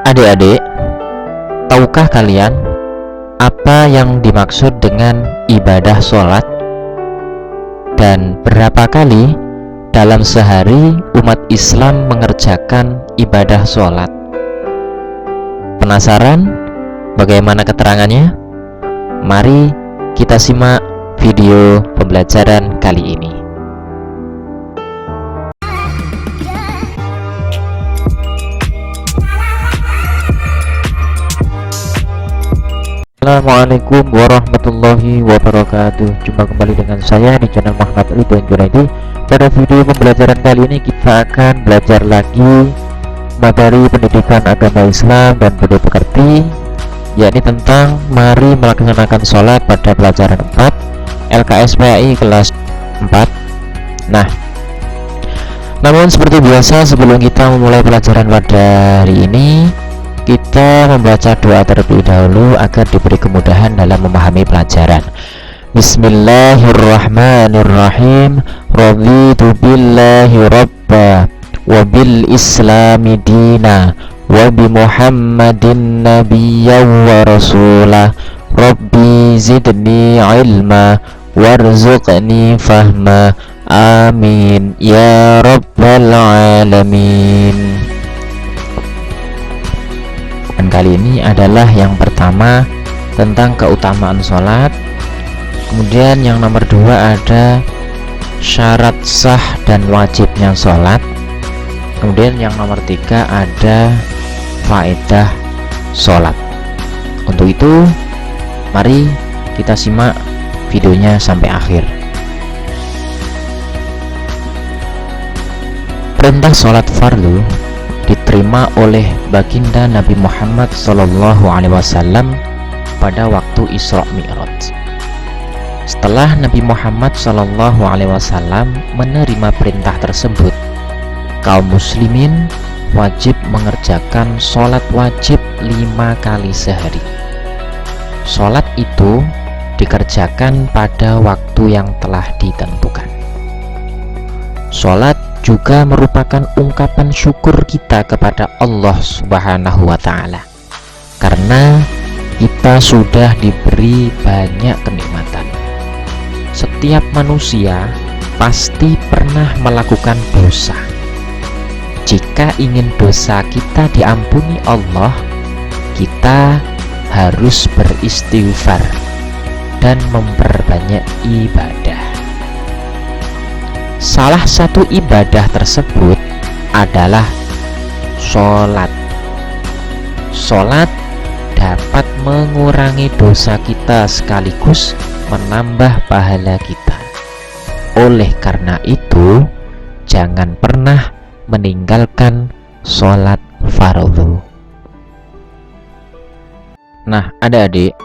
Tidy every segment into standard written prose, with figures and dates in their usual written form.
Adik-adik, tahukah kalian apa yang dimaksud dengan ibadah sholat? Dan berapa kali dalam sehari umat Islam mengerjakan ibadah sholat? Penasaran bagaimana keterangannya? Mari kita simak video pembelajaran kali ini. Assalamualaikum warahmatullahi wabarakatuh. Jumpa kembali dengan saya di channel Muhammad Ridwan Junaidi. Pada video pembelajaran kali ini kita akan belajar lagi materi pendidikan agama Islam dan budi pekerti, yakni tentang mari melaksanakan sholat pada pelajaran 4 LKS PAI kelas 4. Nah, namun seperti biasa sebelum kita memulai pelajaran pada hari ini, kita membaca doa terlebih dahulu agar diberi kemudahan dalam memahami pelajaran. Bismillahirrahmanirrahim. Raditu billahi rabba wa bil islami dina wa bi muhammadin nabiyya wa rasulah. Rabbi zidni ilma warzuqni fahma. Amin ya rabbal alamin. Dan kali ini adalah yang pertama tentang keutamaan sholat. Kemudian yang nomor 2 ada syarat sah dan wajibnya sholat. Kemudian yang nomor 3 ada faedah sholat. Untuk itu mari kita simak videonya sampai akhir. Perintah sholat fardu diterima oleh baginda Nabi Muhammad SAW pada waktu Isra Mi'raj. Setelah Nabi Muhammad SAW menerima perintah tersebut, kaum muslimin wajib mengerjakan sholat wajib 5 kali sehari. Sholat itu dikerjakan pada waktu yang telah ditentukan. Sholat juga merupakan ungkapan syukur kita kepada Allah Subhanahu wa Ta'ala, karena kita sudah diberi banyak kenikmatan. Setiap manusia pasti pernah melakukan dosa. Jika ingin dosa kita diampuni Allah, kita harus beristighfar dan memperbanyak ibadah. Salah satu ibadah tersebut adalah sholat. Sholat dapat mengurangi dosa kita sekaligus menambah pahala kita. Oleh karena itu, jangan pernah meninggalkan sholat fardu. Nah, adik-adik,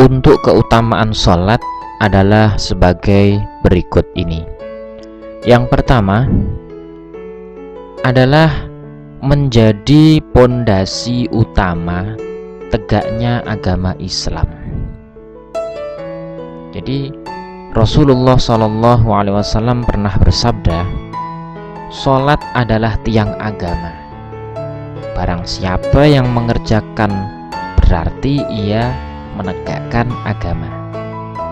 untuk keutamaan sholat adalah sebagai berikut ini. Yang pertama adalah menjadi pondasi utama tegaknya agama Islam. Jadi Rasulullah SAW pernah bersabda, sholat adalah tiang agama. Barang siapa yang mengerjakan berarti ia menegakkan agama,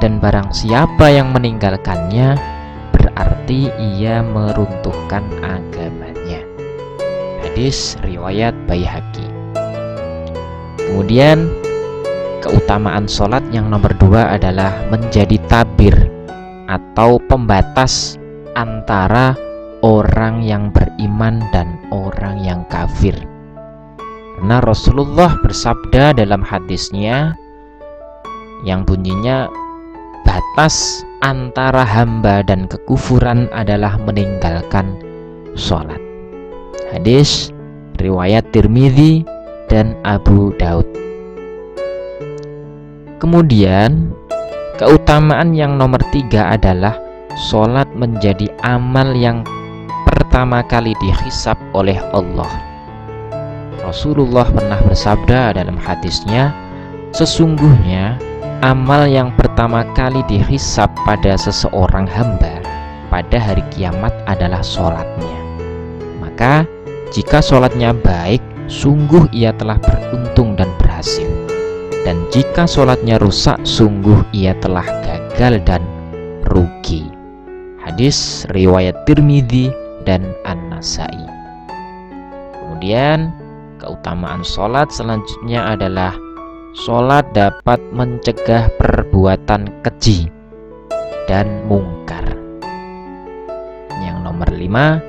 dan barang siapa yang meninggalkannya berarti ia meruntuhkan agamanya. Hadis riwayat Baihaqi. Kemudian keutamaan sholat yang nomor 2 adalah menjadi tabir atau pembatas antara orang yang beriman dan orang yang kafir. Karena Rasulullah bersabda dalam hadisnya yang bunyinya, batas antara hamba dan kekufuran adalah meninggalkan sholat. Hadis riwayat Tirmidzi dan Abu Daud. Kemudian keutamaan yang nomor 3 adalah sholat menjadi amal yang pertama kali dihisab oleh Allah. Rasulullah pernah bersabda dalam hadisnya, sesungguhnya amal yang pertama kali dihisab pada seseorang hamba pada hari kiamat adalah sholatnya. Maka jika sholatnya baik, sungguh ia telah beruntung dan berhasil. Dan jika sholatnya rusak, sungguh ia telah gagal dan rugi. Hadis riwayat Tirmidzi dan An-Nasai. Kemudian keutamaan sholat selanjutnya adalah sholat dapat mencegah perbuatan keji dan mungkar. Yang nomor 5,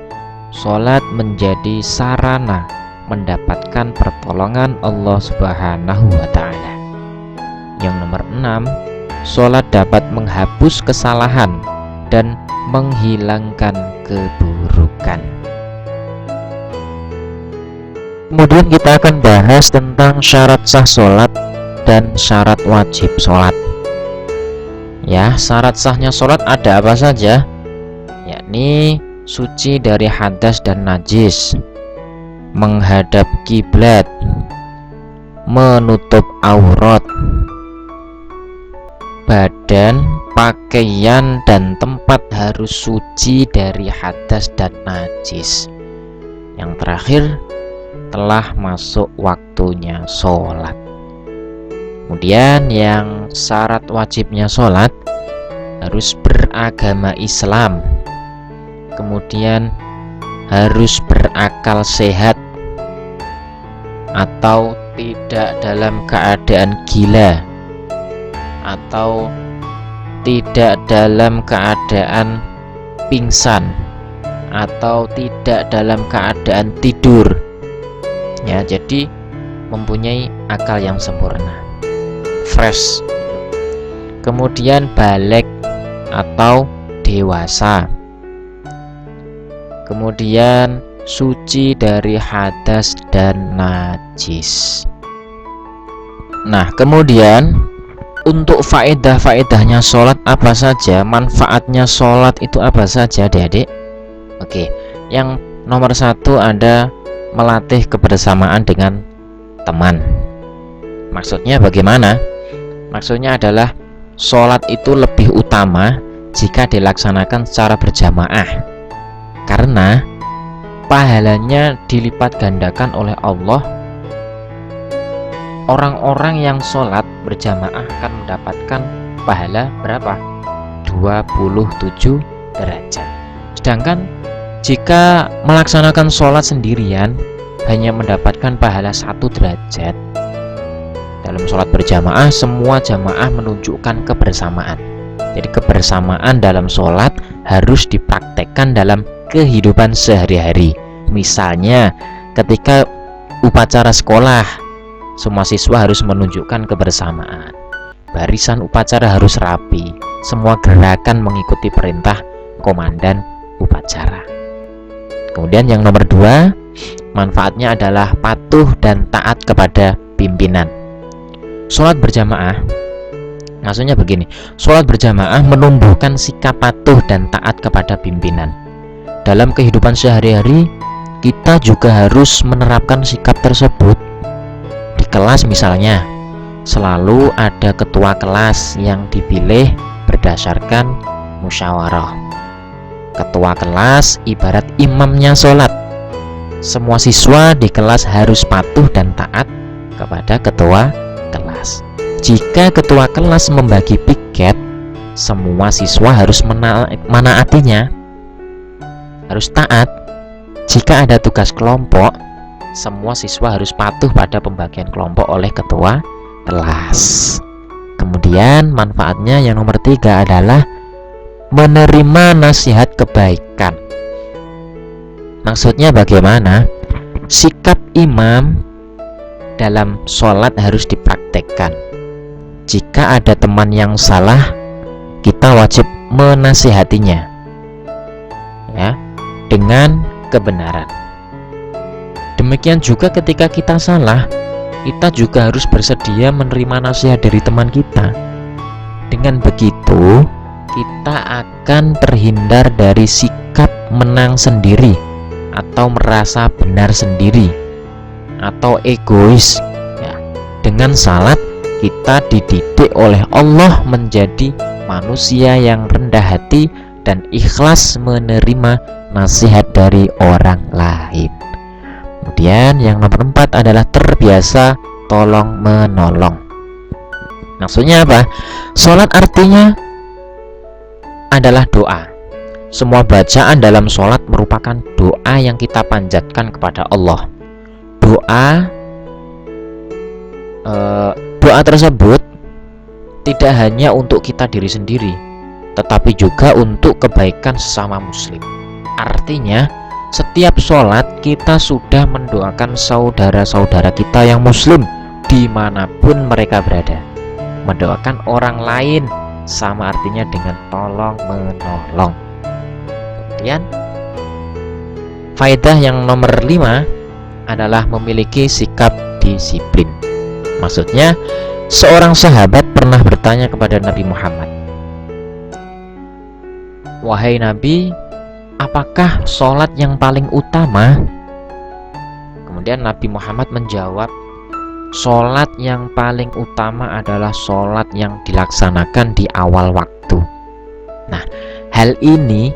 sholat menjadi sarana mendapatkan pertolongan Allah Subhanahu wa Ta'ala. Yang nomor 6, sholat dapat menghapus kesalahan dan menghilangkan keburukan. Kemudian kita akan bahas tentang syarat sah sholat dan syarat wajib sholat. Ya, syarat sahnya sholat ada apa saja? Yakni suci dari hadas dan najis, menghadap kiblat, menutup aurat, badan, pakaian, dan tempat harus suci dari hadas dan najis. Yang terakhir, telah masuk waktunya sholat. Kemudian yang syarat wajibnya sholat harus beragama Islam, kemudian harus berakal sehat atau tidak dalam keadaan gila, atau tidak dalam keadaan pingsan, atau tidak dalam keadaan tidur. Ya, jadi mempunyai akal yang sempurna, fresh. Kemudian balik atau dewasa. Kemudian suci dari hadas dan najis. Nah, kemudian untuk faedah-faedahnya sholat apa saja, manfaatnya sholat itu apa saja, adik-adik? Oke, yang nomor 1 ada melatih kebersamaan dengan teman. Maksudnya bagaimana? Maksudnya adalah sholat itu lebih utama jika dilaksanakan secara berjamaah, karena pahalanya dilipat gandakan oleh Allah. Orang-orang yang sholat berjamaah akan mendapatkan pahala berapa? 27 derajat. Sedangkan jika melaksanakan sholat sendirian hanya mendapatkan pahala 1 derajat. Dalam sholat berjamaah, semua jamaah menunjukkan kebersamaan. Jadi kebersamaan dalam sholat harus dipraktekkan dalam kehidupan sehari-hari. Misalnya ketika upacara sekolah, semua siswa harus menunjukkan kebersamaan. Barisan upacara harus rapi. Semua gerakan mengikuti perintah komandan upacara. Kemudian yang nomor 2, manfaatnya adalah patuh dan taat kepada pimpinan. Sholat berjamaah, maksudnya begini, sholat berjamaah menumbuhkan sikap patuh dan taat kepada pimpinan. Dalam kehidupan sehari-hari, kita juga harus menerapkan sikap tersebut. Di kelas misalnya, selalu ada ketua kelas yang dipilih berdasarkan musyawarah. Ketua kelas ibarat imamnya sholat. Semua siswa di kelas harus patuh dan taat kepada ketua kelas. Jika ketua kelas membagi piket, semua siswa harus menaatinya, harus taat. Jika ada tugas kelompok, semua siswa harus patuh pada pembagian kelompok oleh ketua kelas. Kemudian manfaatnya yang nomor 3 adalah menerima nasihat kebaikan. Maksudnya bagaimana? Sikap imam dalam sholat harus dipraktekkan. Jika ada teman yang salah, kita wajib menasihatinya, ya, dengan kebenaran. Demikian juga ketika kita salah, kita juga harus bersedia menerima nasihat dari teman kita. Dengan begitu, kita akan terhindar dari sikap menang sendiri atau merasa benar sendiri atau egois. Ya, dengan salat kita dididik oleh Allah menjadi manusia yang rendah hati dan ikhlas menerima nasihat dari orang lain. Kemudian yang nomor 4 adalah terbiasa tolong menolong. Maksudnya apa? Sholat artinya adalah doa. Semua bacaan dalam sholat merupakan doa yang kita panjatkan kepada Allah. Doa tersebut tidak hanya untuk kita diri sendiri, tetapi juga untuk kebaikan sesama muslim. Artinya setiap sholat kita sudah mendoakan saudara-saudara kita yang muslim dimanapun mereka berada. Mendoakan orang lain sama artinya dengan tolong menolong. Kemudian faedah yang nomor 5 adalah memiliki sikap disiplin. Maksudnya seorang sahabat pernah bertanya kepada Nabi Muhammad, "Wahai Nabi, apakah sholat yang paling utama?" Kemudian Nabi Muhammad menjawab, "Sholat yang paling utama adalah sholat yang dilaksanakan di awal waktu." Nah, hal ini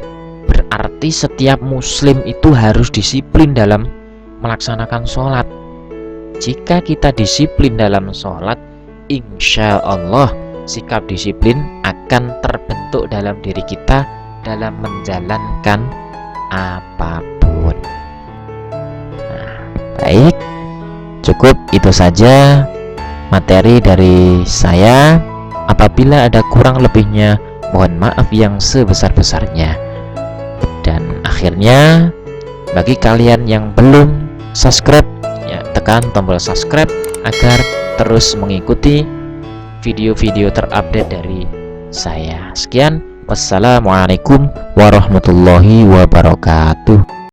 berarti setiap muslim itu harus disiplin dalam melaksanakan sholat. Jika kita disiplin dalam sholat, insya Allah sikap disiplin akan terbentuk dalam diri kita dalam menjalankan apapun. Nah, baik, cukup itu saja materi dari saya. Apabila ada kurang lebihnya, mohon maaf yang sebesar-besarnya. Dan akhirnya, bagi kalian yang belum subscribe, ya, tekan tombol subscribe agar terus mengikuti video-video terupdate dari saya. Sekian, wassalamualaikum warahmatullahi wabarakatuh.